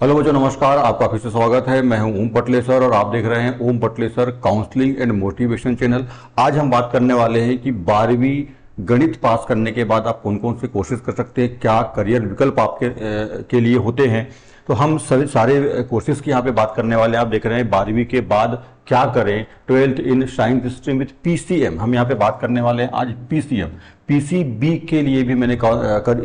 Hello बच्चों, नमस्कार। आपका फिर से स्वागत है। मैं हूं ओम पटलेसर और आप देख रहे हैं ओम पटलेसर काउंसलिंग एंड मोटिवेशन चैनल। आज हम बात करने वाले हैं कि 12वीं गणित पास करने के बाद आप कौन कौन से कोर्सेज कर सकते हैं, क्या करियर विकल्प आपके के लिए होते हैं। तो हम सभी सारे कोर्सेज की यहाँ पे बात करने वाले हैं। आप देख रहे हैं 12वीं के बाद क्या करें, 12th in science stream with PCM. हम यहाँ पे बात करने वाले हैं आज पीसीएम। पीसीबी के लिए भी मैंने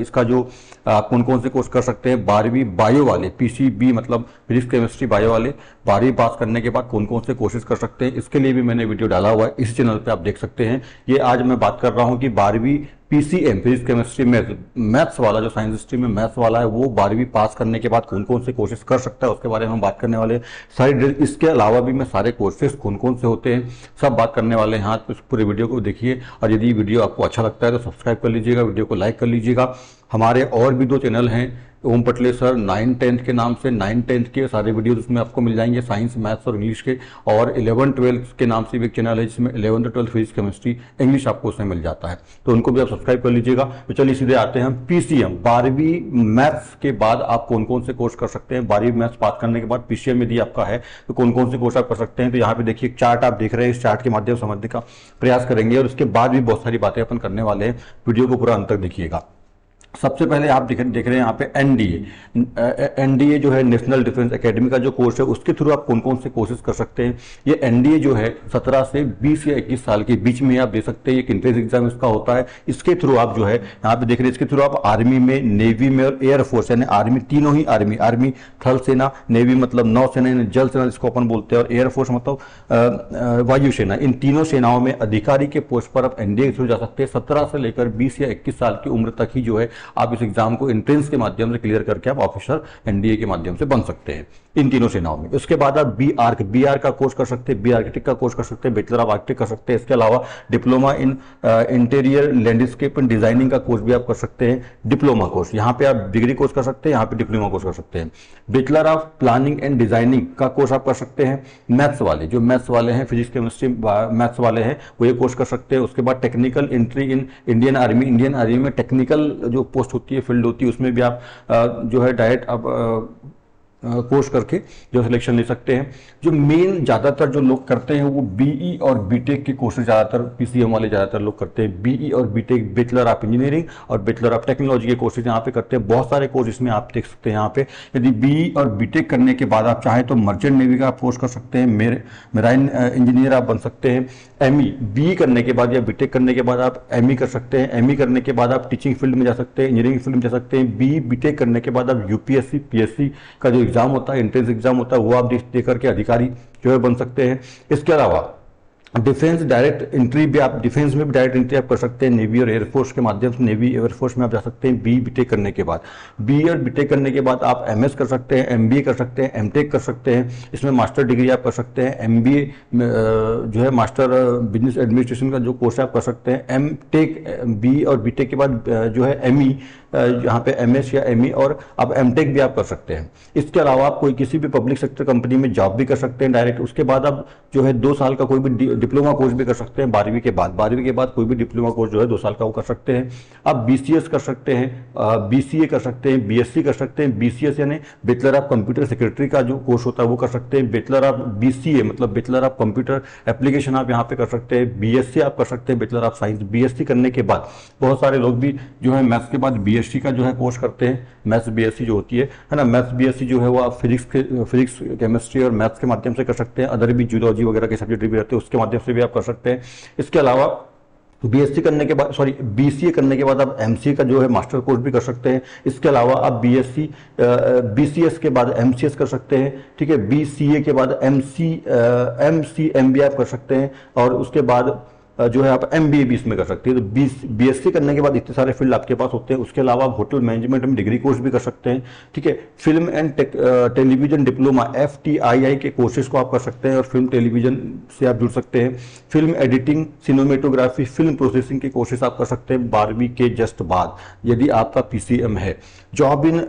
इसका जो कौन कौन से कोर्स कर सकते हैं, 12वीं बायो वाले, पीसीबी मतलब फिजिक्स केमिस्ट्री बायो वाले 12वीं पास करने के बाद कौन कौन से कोर्सेज कर सकते हैं, इसके लिए भी मैंने वीडियो डाला हुआ है। इस चैनल पे आप देख सकते हैं। ये आज मैं बात कर रहा हूँ कि 12वीं पीसीएम फिजिक्स केमिस्ट्री मैथ्स वाला, जो साइंस स्ट्रीम में मैथ्स वाला है, वो 12वीं पास करने के बाद कौन कौन से कोर्सेज कर सकता है, उसके बारे में हम बात करने वाले हैं सारी। इसके अलावा भी मैं सारे कोर्सेज कौन कौन से होते हैं सब बात करने वाले हैं। तो इस पूरे वीडियो को देखिए, और यदि वीडियो आपको अच्छा लगता है तो सब्सक्राइब कर लीजिएगा, वीडियो को लाइक कर लीजिएगा। हमारे और भी 2 चैनल हैं ओम पटलेसर 9-10 के नाम से, 9-10 के सारे वीडियो उसमें आपको मिल जाएंगे, साइंस मैथ्स और इंग्लिश के। और 11-12 के नाम से भी एक चैनल है जिसमें 11-12 फिजिक्स केमिस्ट्री इंग्लिश आपको उसमें मिल जाता है, तो उनको भी आप सब्सक्राइब कर लीजिएगा। तो चलिए सीधे आते हैं पीसीएम। 12वीं मैथ्स के बाद आप कौन कौन से कोर्स कर सकते हैं। 12वीं मैथ्स पास करने के बाद पीसीएम यदि आपका है तो कौन कौन से कोर्स आप कर सकते हैं। तो यहाँ पे देखिए, चार्ट आप देख रहे हैं, इस चार्ट के माध्यम से समझने का प्रयास करेंगे और उसके बाद भी बहुत सारी बातें अपन करने वाले हैं। वीडियो को पूरा अंत तक देखिएगा। सबसे पहले आप देख रहे हैं यहाँ पे एनडीए। एनडीए जो है नेशनल डिफेंस एकेडमी का जो कोर्स है, उसके थ्रू आप कौन कौन से कोर्सेज कर सकते हैं। ये एनडीए जो है 17 से 20 या 21 साल के बीच में आप दे सकते हैं। ये एंट्रेंस एग्जाम इसका होता है। इसके थ्रू आप जो है यहाँ पे देख रहे हैं, इसके थ्रू आप आर्मी में, नेवी में और एयरफोर्स, यानी आर्मी, तीनों ही आर्मी थल सेना, नेवी मतलब नौसेना जल सेना जिसको अपन बोलते हैं, और एयरफोर्स मतलब वायुसेना, इन तीनों सेनाओं में अधिकारी के पोस्ट पर आप एनडीए के थ्रू जा सकते हैं। 17 से लेकर 20 या 21 साल की उम्र तक ही जो है आप इस एग्जाम को एंट्रेंस के माध्यम से क्लियर करके आप ऑफिसर एनडीए के माध्यम से बन सकते हैं इन तीनों सेनाओं में। उसके बाद आप बी आर का कोर्स कर सकते हैं, बी आर्किटेक्ट का कोर्स कर सकते हैं, बैचलर ऑफ आर्किटेक्ट कर सकते हैं। इसके अलावा diploma in interior landscape and designing का कोर्स भी आप कर सकते हैं, डिप्लोमा कोर्स। यहाँ पे आप डिग्री कोर्स कर सकते हैं, यहाँ पे डिप्लोमा कोर्स कर सकते हैं। Bachelor of planning and designing का कोर्स आप कर सकते हैं। मैथ्स वाले, जो मैथ्स वाले हैं, फिजिक्स केमिस्ट्री मैथ्स वाले हैं, वो ये कोर्स कर सकते हैं। उसके बाद technical entry in Indian army में टेक्निकल जो पोस्ट होती है, फील्ड होती है, उसमें भी आप जो है डायरेक्ट आप कोर्स करके जो सिलेक्शन ले सकते हैं। जो मेन ज़्यादातर जो लोग करते हैं वो बीई और बीटेक के कोर्सेज ज़्यादातर पीसीएम वाले ज़्यादातर लोग करते हैं। बीई और बीटेक, बैचलर ऑफ इंजीनियरिंग और बैचलर ऑफ टेक्नोलॉजी के कोर्सेज यहाँ पे करते हैं। बहुत सारे कोर्स इसमें आप देख सकते हैं। यहाँ पे यदि बीई और बीटेक करने के बाद आप चाहें तो मर्चेंट नेवी का आप कोर्स कर सकते हैं, मेराइन इंजीनियर आप बन सकते हैं। एमई, बीई करने के बाद या बीटेक करने के बाद आप एमई कर सकते हैं। एमई करने के बाद आप टीचिंग फील्ड में जा सकते हैं, इंजीनियरिंग फील्ड में जा सकते हैं। बीई बीटेक करने के बाद आप यूपीएससी पीएससी का जो एग्जाम होता है, एंट्रेंस एग्जाम होता है, वो आप दे करके अधिकारी जो है बन सकते हैं। इसके अलावा डिफेंस डायरेक्ट एंट्री भी आप, डिफेंस में भी डायरेक्ट एंट्री आप कर सकते हैं नेवी और एयरफोर्स के माध्यम से। नेवी एयरफोर्स में आप जा सकते हैं बी बीटेक करने के बाद। बी और बीटेक करने के बाद आप एमएस कर सकते हैं, एमबीए कर सकते हैं, एमटेक कर सकते हैं। इसमें मास्टर डिग्री आप कर सकते हैं। एमबीए जो है मास्टर बिजनेस एडमिनिस्ट्रेशन का जो कोर्स आप कर सकते हैं। एमटेक, बी और बीटेक के बाद जो है एमई, यहाँ पे एमएस या एमई, और अब एमटेक भी आप कर सकते हैं। इसके अलावा आप कोई किसी भी पब्लिक सेक्टर कंपनी में जॉब भी कर सकते हैं डायरेक्ट। उसके बाद आप जो है 2 साल का कोई भी डिप्लोमा कोर्स भी कर सकते हैं 12वीं के बाद। 12वीं के बाद कोई भी डिप्लोमा कोर्स जो है 2 साल का वो कर सकते हैं। आप बीसीएस कर सकते हैं, बीसीए कर सकते हैं, बीएससी कर सकते हैं। बीसीएस यानी बैचलर ऑफ कंप्यूटर सेक्रेटरी का जो कोर्स होता है वो कर सकते हैं। बैचलर ऑफ बीसीए मतलब बैचलर ऑफ कंप्यूटर एप्लीकेशन आप यहाँ पे कर सकते हैं। बीएससी आप कर सकते हैं, बैचलर ऑफ साइंस। बीएससी करने के बाद बहुत सारे लोग भी जो है मैथ्स के बाद बीएससी का जो है कोर्स करते हैं। मैथ्स बीएससी जो होती है ना, मैथ्स बीएससी जो है वो आप फिजिक्स केमिस्ट्री और मैथ्स के माध्यम से कर सकते हैं। अदर भी जूलॉजी वगैरह के सब्जेक्ट भी रहते हैं, उसके माध्यम से भी आप कर सकते हैं। इसके अलावा बीएससी करने के बाद, सॉरी, बीसीए करने के बाद आप एमसीए का जो है मास्टर कोर्स भी कर सकते हैं। इसके अलावा आप बीएससी बीसीएस के बाद एमसीएस कर सकते हैं, ठीक है। बीसीए के बाद एमसीए आप कर सकते हैं, और उसके बाद जो है आप एमबीए भी इसमें कर सकते हैं। तो बीएससी करने के बाद इतने सारे फील्ड आपके पास होते हैं। उसके अलावा आप होटल मैनेजमेंट में डिग्री कोर्स भी कर सकते हैं, ठीक है। Film and television diploma FTII के कोर्सेज को आप कर सकते हैं, और फिल्म टेलीविजन से आप जुड़ सकते हैं। Film editing, cinematography, film processing के कोर्सेज आप कर सकते हैं 12वीं के जस्ट बाद, यदि आपका पीसीएम है। जॉब इन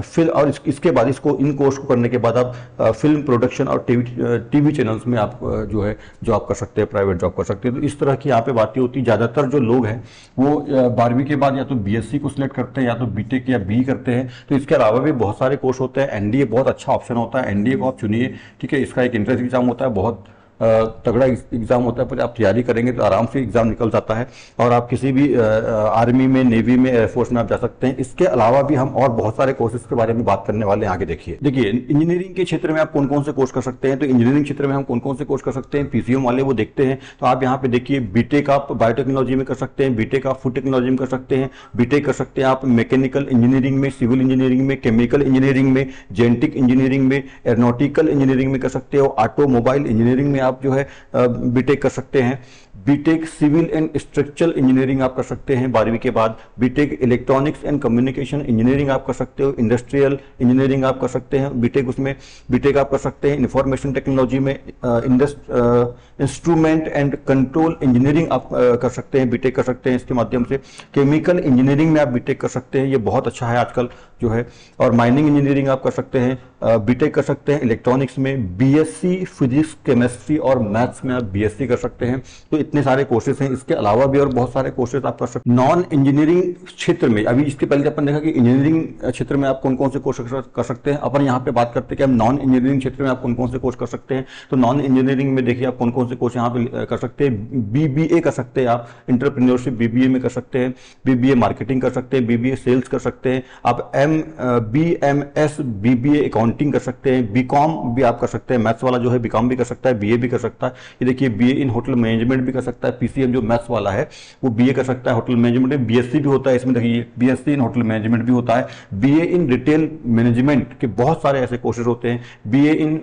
फिल्म, और इसके बाद इन कोर्स को करने के बाद आप फिल्म प्रोडक्शन और टीवी चैनल्स में आप जो है जॉब कर सकते हैं, प्राइवेट जॉब कर सकते हैं। तो इस इस तरह की यहाँ पे बातें होती। ज़्यादातर जो लोग हैं वो 12वीं के बाद या तो बीएससी को सिलेक्ट करते हैं या तो बीटेक या बी करते हैं। तो इसके अलावा भी बहुत सारे कोर्स होते हैं। एनडीए बहुत अच्छा ऑप्शन होता है, एनडीए को आप चुनिए, ठीक है। इसका एक इंट्रेंस एग्जाम होता है, बहुत तगड़ा एग्जाम होता है, पर आप तैयारी करेंगे तो आराम से एग्जाम निकल जाता है और आप किसी भी आर्मी में, नेवी में, एयरफोर्स में आप जा सकते हैं। इसके अलावा भी हम और बहुत सारे कोर्सेज के बारे में बात करने वाले हैं आगे। देखिए इंजीनियरिंग के क्षेत्र में आप कौन कौन से कोर्स कर सकते हैं। तो इंजीनियरिंग क्षेत्र में हम कौन कौन से कोर्स कर सकते हैं, पीसीएम वाले वो देखते हैं। तो आप यहाँ पे देखिए, बीटेक आप बायोटेक्नोलॉजी में कर सकते हैं, बीटेक आप फूड टेक्नोलॉजी में कर सकते हैं, बीटेक कर सकते हैं आप मैकेनिकल इंजीनियरिंग में, सिविल इंजीनियरिंग में, केमिकल इंजीनियरिंग में, जेनेटिक इंजीनियरिंग में, एरोनॉटिकल इंजीनियरिंग में कर सकते हो, ऑटोमोबाइल इंजीनियरिंग में आप जो है बीटेक कर सकते हैं। B Tech civil and structural engineering आप कर सकते हैं 12वीं के बाद। B Tech electronics and communication engineering आप कर सकते हो। इंडस्ट्रियल इंजीनियरिंग आप कर सकते हैं बीटेक, उसमें बीटेक आप कर सकते हैं। इंफॉर्मेशन टेक्नोलॉजी में इंस्ट्रूमेंट एंड कंट्रोल इंजीनियरिंग आप कर सकते हैं, बीटेक कर सकते हैं इसके माध्यम से। केमिकल इंजीनियरिंग में आप बीटेक कर सकते हैं, ये बहुत अच्छा है आजकल जो है। और माइनिंग इंजीनियरिंग आप कर सकते हैं, बीटेक कर सकते हैं। इलेक्ट्रॉनिक्स में बीएससी फिजिक्स, केमिस्ट्री और मैथ्स में आप बीएससी कर सकते हैं। तो इतने सारे कोर्सेज हैं। इसके अलावा भी और बहुत सारे कोर्सेज आप कर सकते हैं। नॉन इंजीनियरिंग क्षेत्र में, अभी इसके पहले अपन देखा कि इंजीनियरिंग क्षेत्र में आप कौन कौन से कोर्स कर सकते हैं। अपन यहाँ पे बात करते हैं कि हम नॉन इंजीनियरिंग क्षेत्र में आप कौन कौन से कोर्स कर सकते हैं। तो नॉन इंजीनियरिंग में देखिए आप कौन कौन से कोर्स यहाँ पे कर सकते हैं। बीबीए कर सकते हैं आप, एंटरप्रेन्योरशिप बीबीए में कर सकते हैं, बीबीए मार्केटिंग कर सकते हैं, बीबीए सेल्स कर सकते हैं आप, बीएमएस बीबीए अकाउंटिंग कर सकते हैं, बीकॉम भी आप कर सकते हैं। मैथ्स वाला जो है बीकॉम भी कर सकता है, बीए भी कर सकता है। ये देखिए बीए इन होटल मैनेजमेंट भी कर सकता है। पीसीएम जो मैथ्स वाला है वो बीए कर सकता है होटल मैनेजमेंट में। बीएससी भी होता है इसमें, देखिए बीएससी इन होटल मैनेजमेंट भी होता है। बीए इन रिटेल मैनेजमेंट के बहुत सारे ऐसे कोर्सेज होते हैं। BA in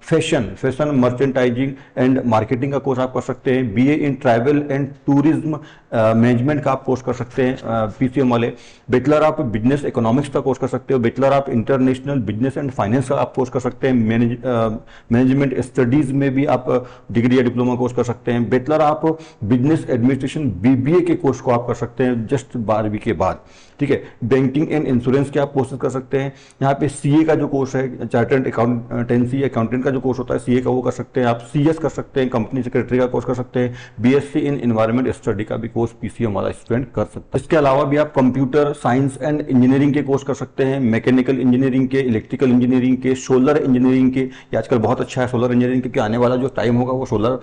fashion merchandising and marketing का कोर्स आप कर सकते हैं। BA in travel and tourism management का आप कोर्स कर सकते हैं पीसीएम वाले। बैचलर आप बिजनेस इकोनॉमिक्स का कोर्स कर सकते हो। बैचलर आप इंटरनेशनल बिजनेस एंड फाइनेंस का आप कोर्स कर सकते हैं। मैनेजमेंट स्टडीज में भी आप डिग्री या डिप्लोमा कोर्स कर सकते हैं। बैचलर आप बिजनेस एडमिनिस्ट्रेशन बीबीए के कोर्स को आप कर सकते हैं जस्ट 12वीं के बाद, ठीक है। बैंकिंग एंड इंश्योरेंस के आप कोर्सेज कर सकते हैं। यहाँ पे सीए का जो कोर्स है, चार्टर्ड अकाउंटेंसी अकाउंटेंट का जो कोर्स होता है सीए का, वो कर सकते हैं आप। सीएस कर सकते हैं, कंपनी सेक्रेटरी का कोर्स कर सकते हैं। बीएससी इन एनवायरमेंट स्टडी का भी कोर्स पीसीएम वाला स्टूडेंट कर सकता है। इसके अलावा भी आप कंप्यूटर साइंस एंड इंजीनियरिंग के कोर्स कर सकते हैं, मैकेनिकल इंजीनियरिंग के, इलेक्ट्रिकल इंजीनियरिंग के, सोलर इंजीनियरिंग के। ये आजकल बहुत अच्छा है सोलर इंजीनियरिंग, क्योंकि आने वाला जो टाइम होगा वो सोलर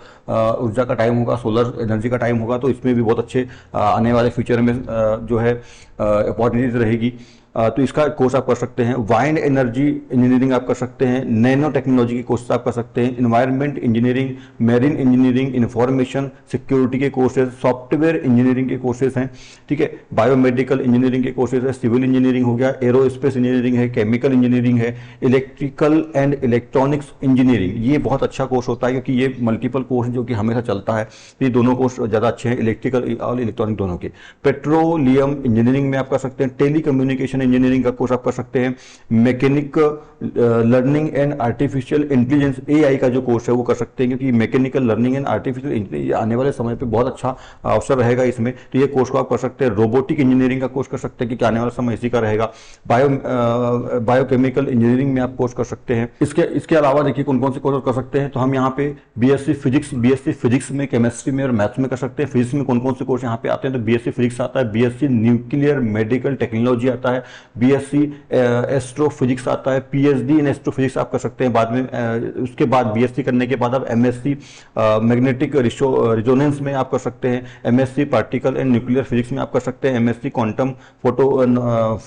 ऊर्जा का टाइम होगा, सोलर एनर्जी का टाइम होगा। तो इसमें भी बहुत अच्छे आने वाले फ्यूचर में जो है अपॉर्चुनिटीज रहेगी। तो इसका कोर्स आप कर सकते हैं। वाइंड एनर्जी इंजीनियरिंग आप कर सकते हैं। नैनो टेक्नोलॉजी के कोर्स आप कर सकते हैं। Environment engineering, marine engineering, information security के कोर्सेज, सॉफ्टवेयर इंजीनियरिंग के कोर्सेज हैं, ठीक है। बायोमेडिकल इंजीनियरिंग के कोर्सेज है, सिविल इंजीनियरिंग हो गया, एरोस्पेस इंजीनियरिंग है, केमिकल इंजीनियरिंग है, इलेक्ट्रिकल एंड इलेक्ट्रॉनिक्स इंजीनियरिंग। ये बहुत अच्छा कोर्स होता है क्योंकि ये मल्टीपल कोर्स जो कि हमेशा चलता है। ये दोनों कोर्स ज़्यादा अच्छे हैं, इलेक्ट्रिकल और इलेक्ट्रॉनिक दोनों के। पेट्रोलियम इंजीनियरिंग में आप कर सकते हैं। टेली कम्युनिकेशन इंजीनियरिंग का कोर्स आप कर सकते हैं। Mechanic learning and artificial intelligence AI का जो कोर्स है वो कर सकते हैं, क्योंकि mechanical learning and artificial intelligence आने वाले समय पे बहुत अच्छा अवसर रहेगा इसमें। तो ये कोर्स को आप कर सकते हैं। रोबोटिक इंजीनियरिंग का कोर्स कर सकते हैं क्योंकि आने वाला समय इसी का रहेगा। बायोकेमिकल इंजीनियरिंग में आप कोर्स कर सकते हैं। इसके अलावा देखिए कौन कौन से कोर्स कर सकते हैं। तो हम यहाँ पे बीएससी फिजिक्स में, केमिस्ट्री में और मैथ्स में कर सकते हैं। फिजिक्स में कौन कौन से कोर्स यहाँ पे आते हैं, तो बीएससी फिजिक्स आता है, बीएससी न्यूक्लियर मेडिकल टेक्नोलॉजी आता है, बीएससी एस्ट्रोफिजिक्स आता है, पीएचडी इन एस्ट्रोफिजिक्स आप कर सकते हैं बाद में। उसके बाद बीएससी करने के बाद आप एमएससी मैग्नेटिक रिजोनेंस में आप कर सकते हैं, MSc particle and nuclear physics में आप कर सकते हैं, MSc quantum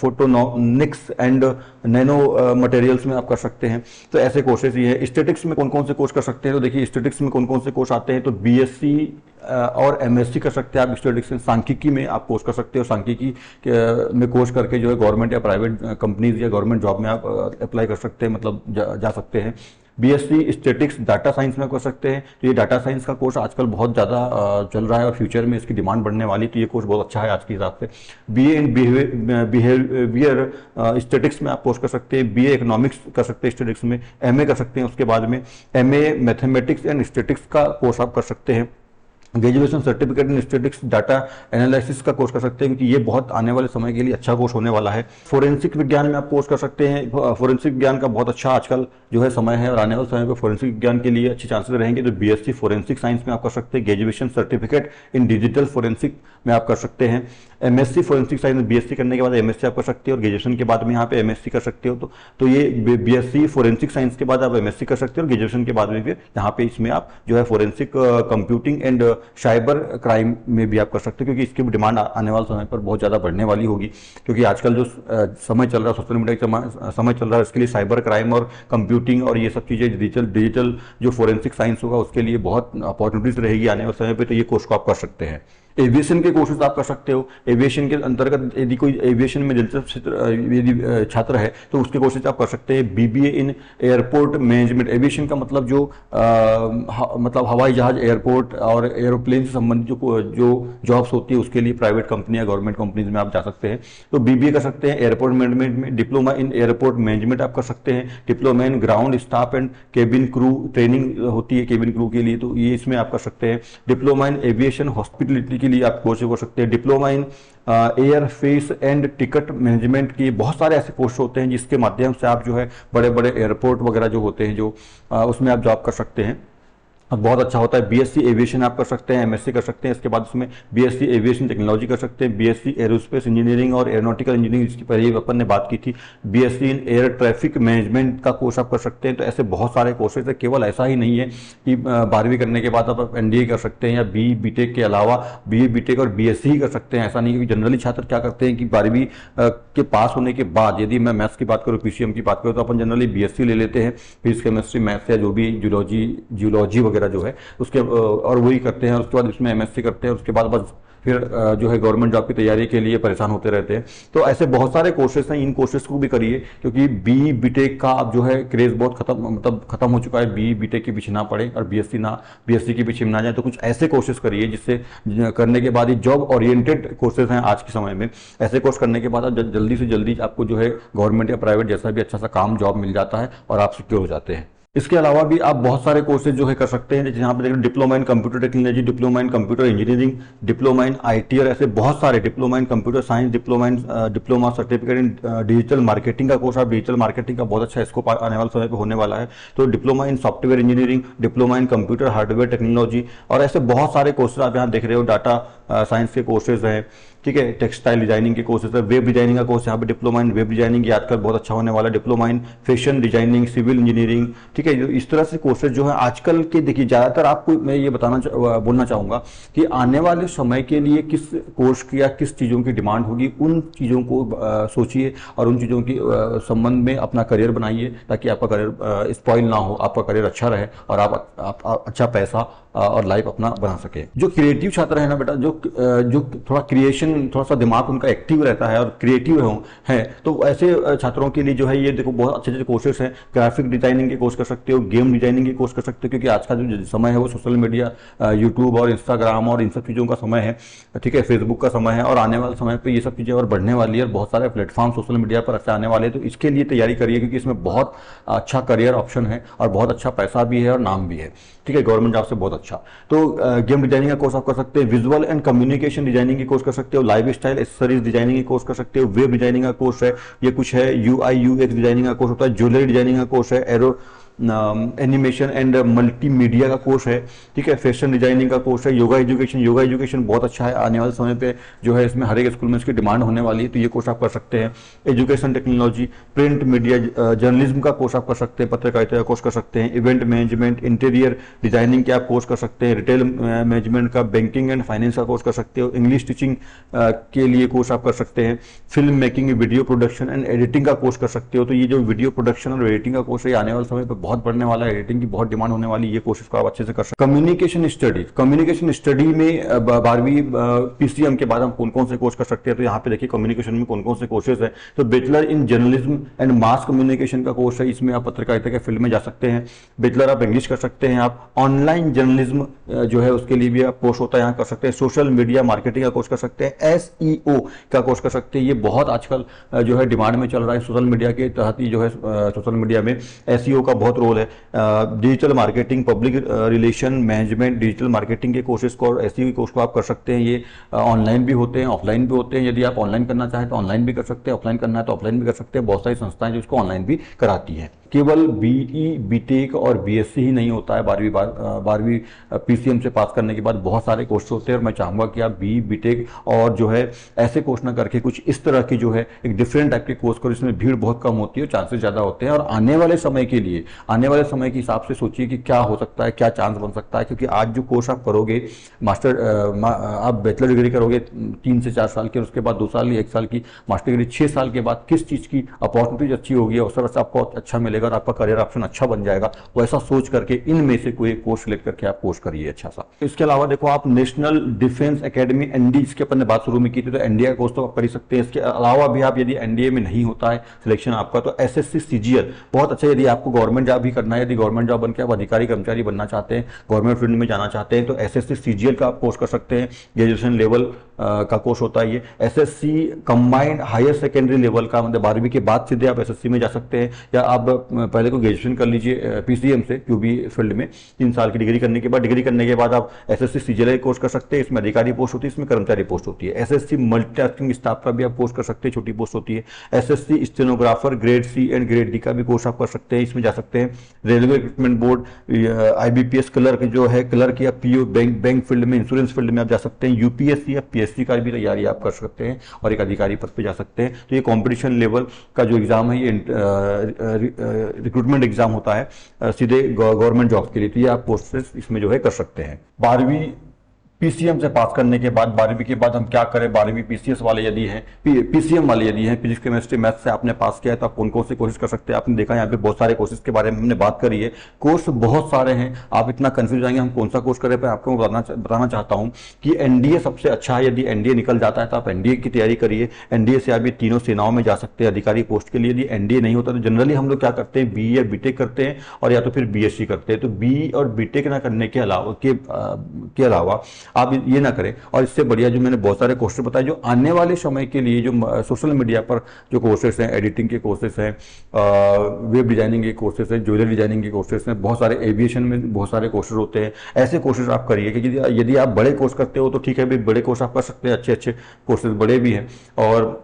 photonics and nano materials में आप कर सकते हैं। तो ऐसे कोर्सेज ये है। स्टैटिक्स में कौन कौन से कोर्स कर सकते हैं, तो देखिए स्टैटिक्स में कौन कौन से कोर्स आते हैं, तो बीएससी और एमएससी कर सकते हैं आप स्टैटिक्स में। सांख्यिकी में आप कोर्स कर सकते हो, सांख्यिकी में कोर्स करके जो है गवर्नमेंट या प्राइवेट कंपनीज या गवर्नमेंट जॉब में आप अप्लाई कर सकते हैं, मतलब जा सकते हैं। बीएससी स्टैटिक्स डाटा साइंस में कर सकते हैं। तो ये डाटा साइंस का कोर्स आजकल बहुत ज़्यादा चल रहा है और फ्यूचर में इसकी डिमांड बढ़ने वाली, तो ये कोर्स बहुत अच्छा है आज के हिसाब से। बीए इन बिहेवियर स्टैटिक्स में आप कोर्स कर सकते हैं। बीए इकोनॉमिक्स कर सकते हैं स्टैटिक्स में। एमए कर सकते हैं उसके बाद में। एमए मैथमेटिक्स एंड स्टैटिक्स का कोर्स आप कर सकते हैं। Graduation certificate in statistics data analysis का कोर्स कर सकते हैं, क्योंकि ये बहुत आने वाले समय के लिए अच्छा कोर्स होने वाला है। फोरेंसिक विज्ञान में आप कोर्स कर सकते हैं। फोरेंसिक विज्ञान का बहुत अच्छा आजकल जो है समय है, और आने वाले समय पर फोरेंसिक विज्ञान के लिए अच्छे चांसेस रहेंगे। तो बीएससी फोरेंसिक साइंस में आप कर सकते हैं। Graduation certificate in digital forensic में आप कर सकते हैं। एमएससी फोरेंसिक साइंस में बीएससी करने के बाद एमएससी आप कर सकते हो, और ग्रेजुएशन के बाद में यहाँ पे एमएससी कर सकते हो। तो ये बीएससी फोरेंसिक साइंस के बाद आप एमएससी कर सकते हो, और ग्रेजुएशन के बाद में फिर यहाँ पे इसमें आप जो है forensic computing and cyber crime में भी आप कर सकते हो, क्योंकि इसकी डिमांड आने वाले समय पर बहुत ज़्यादा बढ़ने वाली होगी। क्योंकि आजकल जो समय चल रहा है, सोशल मीडिया का समय चल रहा है, इसके लिए साइबर क्राइम और कंप्यूटिंग और ये सब चीज़ें डिजिटल जो फोरेंसिक साइंस होगा उसके लिए बहुत अपॉर्चुनिटीज रहेगी आने वाले समय पर। तो ये कोर्स को आप कर सकते हैं। एविएशन के कोर्सेज आप कर सकते हो। एविएशन के अंतर्गत यदि कोई एविएशन में दिलचस्प यदि छात्र है तो उसके कोर्सेज आप कर सकते हैं। बीबीए इन एयरपोर्ट मैनेजमेंट। एविएशन का मतलब जो मतलब हवाई जहाज, एयरपोर्ट और एरोप्लेन से संबंधित जो जॉब्स होती है उसके लिए प्राइवेट कंपनी या गवर्नमेंट कंपनीज में आप जा सकते हैं। तो बीबीए कर सकते हैं एयरपोर्ट मैनेजमेंट में। डिप्लोमा इन एयरपोर्ट मैनेजमेंट आप कर सकते हैं। Diploma in ground staff and cabin crew training होती है केबिन क्रू के लिए, तो ये इसमें आप कर सकते हैं। डिप्लोमा इन एविएशन हॉस्पिटलिटी के लिए आप कोर्स कर सकते हैं। Diploma in air face and ticket management की बहुत सारे ऐसे कोर्स होते हैं जिसके माध्यम से आप जो है बड़े बड़े एयरपोर्ट वगैरह जो होते हैं जो उसमें आप जॉब कर सकते हैं। बहुत अच्छा होता है। बीएससी एविएशन आप कर सकते हैं, एमएससी कर सकते हैं। इसके बाद उसमें बीएससी एविएशन टेक्नोलॉजी कर सकते हैं। बीएससी एरोस्पेस इंजीनियरिंग और एरोनॉटिकल इंजीनियरिंग, जिसकी पहले अपन ने बात की थी। BSc in air traffic management का कोर्स आप कर सकते हैं। तो ऐसे बहुत सारे कोर्सेज है। केवल ऐसा ही नहीं है कि 12वीं करने के बाद आप एनडीए कर सकते हैं या बीटेक के अलावा बीए बीटेक और बीएससी ही कर सकते हैं, ऐसा नहीं। क्योंकि जनरली छात्र क्या करते हैं कि 12वीं के पास होने के बाद, यदि मैं मैथ्स की बात करूँ, पीसीएम की बात करूँ, तो अपन जनरली बीएससी ले लेते हैं। फिजिक्स केमिस्ट्री मैथ्स या जो भी जियोलॉजी वगैरह जो है उसके और वही करते हैं। और उसके बाद इसमें एमएससी करते हैं। उसके बाद बस फिर जो है गवर्नमेंट जॉब की तैयारी के लिए परेशान होते रहते हैं। तो ऐसे बहुत सारे कोर्सेज हैं, इन कोर्सेज को भी करिए, क्योंकि बी बीटेक का अब जो है क्रेज बहुत खत्म हो चुका है। बी बीटेक के पीछे ना पड़े और बीएससी के पीछे ना जाए। तो कुछ ऐसे कोर्सेज करिए जिससे करने के बाद ही जॉब ओरिएंटेड कोर्सेज हैं आज के समय में। ऐसे कोर्स करने के बाद जल्दी से जल्दी आपको जो है गवर्नमेंट या प्राइवेट जैसा भी अच्छा सा काम जॉब मिल जाता है और आप सिक्योर हो जाते हैं। इसके अलावा भी आप बहुत सारे कोर्सेज जो है कर सकते हैं, जैसे यहाँ पे देखिए diploma in computer technology, diploma in computer engineering, diploma in IT, और ऐसे बहुत सारे diploma in computer science, diploma certificate in digital marketing का कोर्स। आप डिजिटल मार्केटिंग का बहुत अच्छा स्कोप आने वाले समय पे होने वाला है। तो diploma in software engineering, diploma in computer hardware technology, और ऐसे बहुत सारे कोर्सेज आप यहाँ देख रहे हो। डाटा साइंस के कोर्सेज हैं, ठीक है। टेक्सटाइल डिजाइनिंग के कोर्सेज है। वेब डिजाइनिंग का कोर्स यहाँ पे डिप्लोमा इन वेब डिजाइनिंग आजकल बहुत अच्छा होने वाला है। Diploma in fashion designing, civil engineering, ठीक है। इस तरह से कोर्सेज जो है आजकल के, देखिए ज़्यादातर आपको मैं ये बोलना चाहूँगा कि आने वाले समय के लिए किस कोर्स की या किस चीज़ों की डिमांड होगी, उन चीज़ों को सोचिए और उन चीज़ों की संबंध में अपना करियर बनाइए, ताकि आपका करियर स्पॉइल ना हो, आपका करियर अच्छा रहे और आप अच्छा पैसा और लाइफ अपना बना सके। जो क्रिएटिव छात्र है ना बेटा, जो थोड़ा क्रिएशन, थोड़ा सा दिमाग उनका एक्टिव रहता है और क्रिएटिव है, तो ऐसे छात्रों के लिए जो है ये देखो बहुत अच्छे अच्छे कोर्सेज हैं। ग्राफिक डिजाइनिंग के कोर्स कर सकते हो, गेम डिजाइनिंग के कोर्स कर सकते हो, क्योंकि आज का जो समय है वो सोशल मीडिया, यूट्यूब और इंस्टाग्राम और इन सब चीज़ों का समय है, ठीक है। फेसबुक का समय है, और आने वाले समय पर ये सब चीज़ें और बढ़ने वाली है और बहुत सारे प्लेटफॉर्म सोशल मीडिया पर अच्छे आने वाले हैं। तो इसके लिए तैयारी करिए, क्योंकि इसमें बहुत अच्छा करियर ऑप्शन है और बहुत अच्छा पैसा भी है और नाम भी है, ठीक है, गवर्नमेंट जॉब से बहुत अच्छा। तो गेम डिजाइनिंग का कोर्स आप कर सकते हैं। विजुअल एंड कम्युनिकेशन डिजाइनिंग के कोर्स कर सकते हो। लाइफ स्टाइल एक्सेसरीज डिजाइनिंग के कोर्स कर सकते हो। वेब डिजाइनिंग का कोर्स है, ये कुछ है। यूआई यूएक्स डिजाइनिंग का कोर्स होता है। ज्वेलरी डिजाइनिंग का कोर्स है। एनिमेशन एंड मल्टीमीडिया का कोर्स है, ठीक है। फैशन डिजाइनिंग का कोर्स है। योगा एजुकेशन बहुत अच्छा है। आने वाले समय पे जो है इसमें हर एक स्कूल में इसकी डिमांड होने वाली है, तो ये कोर्स आप कर सकते हैं। Education technology, print media journalism का कोर्स आप कर सकते हैं। पत्रकारिता का कोर्स कर सकते हैं। इवेंट मैनेजमेंट, इंटीरियर डिजाइनिंग के आप कोर्स कर सकते हैं। रिटेल मैनेजमेंट का, बैंकिंग एंड फाइनेंस का कोर्स कर सकते हो। इंग्लिश टीचिंग के लिए कोर्स आप कर सकते हैं। Film making, video production and editing का कोर्स कर सकते हो। तो ये जो वीडियो प्रोडक्शन और एडिटिंग का कोर्स है आने वाले समय पर बहुत बढ़ने वाला है। एडिटिंग की बहुत डिमांड होने वाली है, ये कोर्सेज को आप अच्छे से कर सकते हैं। कम्युनिकेशन स्टडी में 12वीं पीसीएम के बाद हम कौन कौन से कोर्स कर सकते हैं, तो यहाँ पे देखिए कम्युनिकेशन में कौन कौन से कोर्सेज है। तो bachelor in journalism and mass communication का कोर्स है, इसमें आप पत्रकारिता के फील्ड में जा सकते हैं। बैचलर ऑफ इंग्लिश कर सकते हैं आप। ऑनलाइन जर्नलिज्म जो है उसके लिए भी आप कोर्स होता है, यहाँ कर सकते हैं। सोशल मीडिया मार्केटिंग का कोर्स कर सकते हैं। एसईओ का कोर्स कर सकते हैं, ये बहुत आजकल जो है डिमांड में चल रहा है। सोशल मीडिया के तहत ही जो है सोशल मीडिया में एसईओ का बहुत बहुत रोल है। Digital marketing, public relation management, digital marketing के कोर्सेज को और ऐसी कोर्स को आप कर सकते हैं। ये ऑनलाइन भी होते हैं, ऑफलाइन भी होते हैं। यदि आप ऑनलाइन करना चाहें तो ऑनलाइन भी कर सकते हैं, ऑफलाइन करना है तो ऑफलाइन भी कर सकते हैं। बहुत सारी संस्थाएं जो इसको ऑनलाइन भी कराती हैं। केवल बीई, बीटेक और बीएससी ही नहीं होता है 12वीं पीसीएम से पास करने के बाद बहुत सारे कोर्स होते हैं। और मैं चाहूँगा कि आप बीई, बीटेक और जो है ऐसे कोर्स ना करके कुछ इस तरह की जो है एक डिफरेंट टाइप के कोर्स करो, इसमें भीड़ बहुत कम होती है, चांसेस ज़्यादा होते हैं। और आने वाले समय के लिए, आने वाले समय के हिसाब से सोचिए कि क्या हो सकता है, क्या चांस बन सकता है। क्योंकि आज जो कोर्स आप करोगे, आप बैचलर डिग्री करोगे 3 से 4 साल की, और उसके बाद 2 साल या 1 साल की मास्टर डिग्री 6 साल के बाद किस चीज़ की अपॉर्चुनिटीज अच्छी होगी, अवसर आपको अच्छा मिलेगा और आपका करियर ऑप्शन अच्छा बन जाएगा, वैसा सोच करके इनमें से कोई कोर्स सिलेक्ट करके आप कोर्स करिए अच्छा सा। इसके अलावा देखो, आप नेशनल डिफेंस एकेडमी एनडी, इसके अपन ने बात शुरू में की थी, तो एनडीए का कोर्स तो आप कर ही सकते हैं। इसके अलावा भी आप यदि एनडीए में नहीं होता है सिलेक्शन आपका, तो एसएससी सीजीएल बहुत अच्छा। यदि आपको गवर्नमेंट जॉब भी करना है, यदि गवर्नमेंट जॉब बनकर आप अधिकारी कर्मचारी बनना चाहते हैं, गवर्नमेंट फील्ड में जाना चाहते हैं, तो एसएससी सीजीएल का आप कोर्स कर सकते हैं। ग्रेजुएशन लेवल का कोर्स होता है ये। SSC combined higher secondary level का, मतलब 12वीं के बाद सीधे आप एसएससी में जा सकते हैं, या आप पहले को ग्रेजुएशन कर लीजिए पीसीएम से, क्यूबी फील्ड में 3 साल की डिग्री करने के बाद, डिग्री करने के बाद आप एसएससी सीजीएल कोर्स कर सकते हैं। इसमें अधिकारी पोस्ट होती है, इसमें कर्मचारी पोस्ट होती है। एसएससी मल्टीटास्किंग स्टाफ का भी आप कोर्स कर सकते हैं, छोटी पोस्ट होती है। SSC stenographer grade C and grade D का भी कोर्स आप कर सकते हैं, इसमें जा सकते हैं। Railway recruitment board, IBPS clerk जो है, क्लर्क या पीओ बैंक फील्ड में, इंश्योरेंस फील्ड में आप जा सकते हैं। यूपीएससी या पीएससी का भी तैयारी आप कर सकते हैं और एक अधिकारी पद पे जा सकते हैं। तो ये कंपटीशन लेवल का जो एग्जाम है, ये रिक्रूटमेंट एग्जाम होता है सीधे गवर्नमेंट जॉब के लिए। तो ये आप प्रोसेस इसमें जो है कर सकते हैं। 12वीं पीसीएम से पास करने के बाद, 12वीं के बाद हम क्या करें, 12वीं पीसीएस वाले यदि हैं, पीसीएम वाले यदि हैं, फिजिक्स केमिस्ट्री मैथ्स से आपने पास किया है, तो आप कौन कौन से कोर्सेज कर सकते हैं। आपने देखा यहाँ पे बहुत सारे कोर्सेज के बारे में हमने बात करी है। कोर्स बहुत सारे हैं, आप इतना कंफ्यूज जाएंगे हम कौन सा कोर्स करें। पर आपको बताना चाहता हूँ कि एनडीए सबसे अच्छा है। यदि एनडीए निकल जाता है तो आप एनडीए की तैयारी करिए। एनडीए से आप ये तीनों सेनाओं में जा सकते हैं अधिकारी पोस्ट के लिए। यदि एनडीए नहीं होता तो जनरली हम लोग क्या करते हैं, बीई या बीटेक करते हैं, और या तो फिर बीएससी करते हैं। तो बीई और बीटेक ना करने के अलावा आप ये ना करें। और इससे बढ़िया जो मैंने बहुत सारे कोर्सेज बताए, जो आने वाले समय के लिए जो सोशल मीडिया पर जो कोर्सेज हैं, एडिटिंग के कोर्सेज हैं, वेब डिजाइनिंग के कोर्सेज हैं, ज्वेलरी डिजाइनिंग के कोर्सेज हैं, बहुत सारे एविएशन में बहुत सारे कोर्सेज होते हैं। ऐसे कोर्सेज आप करिए, क्योंकि यदि आप बड़े कोर्स करते हो तो ठीक है, बड़े कोर्स आप कर सकते हैं, अच्छे अच्छे कोर्सेज बड़े भी हैं। और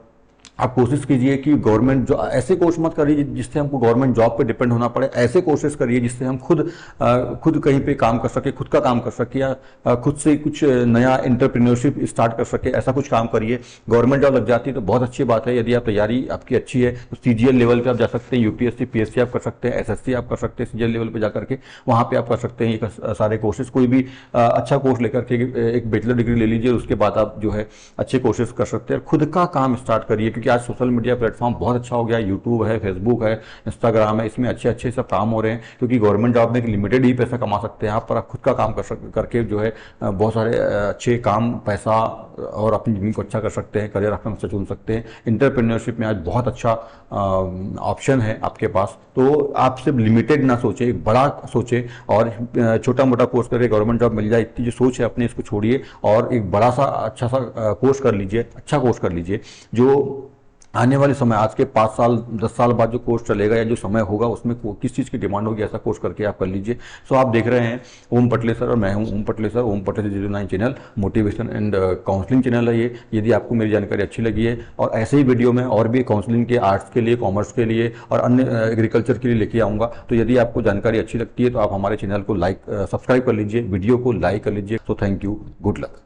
आप कोशिश कीजिए कि गवर्नमेंट जो, ऐसे कोर्स मत करिए जिससे हमको गवर्नमेंट जॉब पे डिपेंड होना पड़े। ऐसे कोर्सेज करिए जिससे हम खुद कहीं पे काम कर सके, खुद का काम कर सके, या खुद से कुछ नया एंटरप्रेन्योरशिप स्टार्ट कर सके, ऐसा कुछ काम करिए। गवर्नमेंट जॉब लग जाती है तो बहुत अच्छी बात है। यदि आप तैयारी आपकी अच्छी है तो सीजीएल लेवल पे आप जा सकते हैं, यूपीएससी पीएससी आप कर सकते हैं, एसएससी आप कर सकते हैं, सीजीएल लेवल पे जाकर के वहाँ पे आप कर सकते हैं ये सारे कोर्सेज। कोई भी अच्छा कोर्स लेकर के एक बैचलर डिग्री ले लीजिए, उसके बाद आप जो है अच्छे कोर्सेज कर सकते हैं। खुद का काम स्टार्ट करिए, क्योंकि आज सोशल मीडिया प्लेटफॉर्म बहुत अच्छा हो गया है। यूट्यूब है, फेसबुक है, इंस्टाग्राम है, इसमें अच्छे अच्छे सब काम हो रहे हैं। क्योंकि गवर्नमेंट जॉब में लिमिटेड ही पैसा कमा सकते हैं आप, पर आप खुद का काम करके जो है बहुत सारे अच्छे काम, पैसा और अपनी ज़िंदगी को अच्छा कर सकते हैं, करियर अपना अच्छा चुन सकते हैं। इंटरप्रेन्योरशिप में आज बहुत अच्छा ऑप्शन है आपके पास। तो आप सिर्फ लिमिटेड ना सोचे, एक बड़ा सोचे, और छोटा मोटा कोर्स करके गवर्नमेंट जॉब मिल जाए, इतनी जो सोच है अपने, इसको छोड़िए और एक बड़ा सा अच्छा सा कोर्स कर लीजिए, अच्छा कोर्स कर लीजिए जो आने वाले समय, आज के 5 साल 10 साल बाद जो कोर्स चलेगा या जो समय होगा उसमें किस चीज़ की डिमांड होगी, ऐसा कोर्स करके आप कर लीजिए। सो आप देख रहे हैं ओम पटलेसर और मैं हूं ओम पटलेसर, ओम पटलेसर 09 channel, motivation and counselling channel है ये। यदि आपको मेरी जानकारी अच्छी लगी है और ऐसे ही वीडियो में और भी काउंसलिंग के, आर्ट्स के लिए, कॉमर्स के लिए और अन्य एग्रीकल्चर के लिए लेके आऊँगा। तो यदि आपको जानकारी अच्छी लगती है तो आप हमारे चैनल को सब्सक्राइब कर लीजिए, वीडियो को लाइक कर लीजिए। So thank you, good luck.